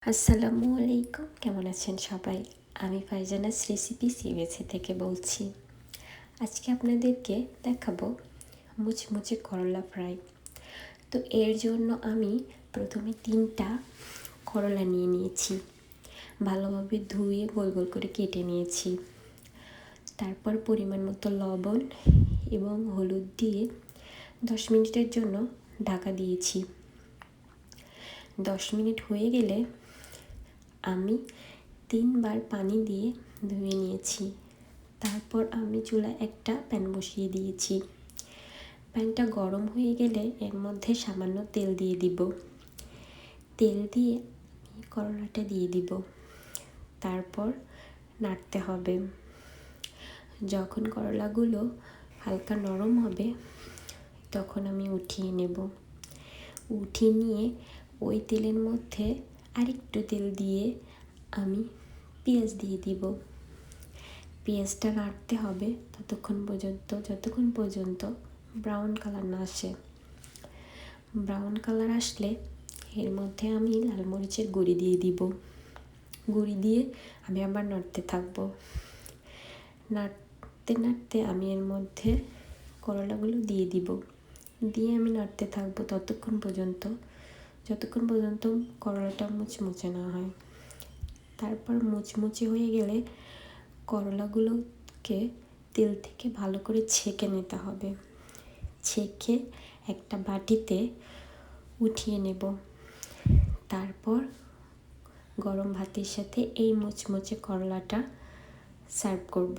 আসসালামু আলাইকুম, কেমন আছেন সবাই? আমি ফারজানা'স রেসিপি সিবিএসি থেকে বলছি। আজকে আপনাদেরকে দেখাবো মুচমুচে করলা ফ্রাই। তো এর জন্য আমি প্রথমে 3টা করলা নিয়ে নিয়েছি, ভালোভাবে ধুয়ে গোল গোল করে কেটে নিয়েছি। তারপর পরিমাণ মতো লবণ এবং হলুদ দিয়ে 10 মিনিটের জন্য ঢাকা দিয়েছি। 10 মিনিট হয়ে গেলে আমি 3 বার পানি দিয়ে ধুয়ে নিয়েছি। তারপর আমি চুলায় একটা প্যান বসিয়ে দিয়েছি। প্যানটা গরম হয়ে গেলে এর মধ্যে সামান্য তেল দিয়ে দিব। তেল দিয়ে করলাটা দিয়ে দিব। তারপর নাড়তে হবে। যখন করলাগুলো হালকা নরম হবে তখন আমি উঠিয়ে নেব। উঠিয়ে নিয়ে ওই তেলের মধ্যে আরেকটু তেল দিয়ে আমি পেঁয়াজ দিয়ে দিব। পেঁয়াজটা নাড়তে হবে যতক্ষণ পর্যন্ত ব্রাউন কালার না আসে। ব্রাউন কালার আসলে এর মধ্যে আমি লাল মরিচের গুঁড়ি দিয়ে দিব। গুঁড়ি দিয়ে আমি আবার নাড়তে থাকবো। নাড়তে নাড়তে আমি এর মধ্যে করলাগুলো দিয়ে দিব। দিয়ে আমি নাড়তে থাকবো যতক্ষণ পর্যন্ত করলাটা মুচমুচে না হয়। তারপর মুচমুচে হয়ে গেলে করলাগুলোকে তেল থেকে ভালো করে ছেঁকে নিতে হবে। ছেঁকে একটা বাটিতে উঠিয়ে নেব। তারপর গরম ভাতের সাথে এই মুচমুচে করলাটা সার্ভ করব।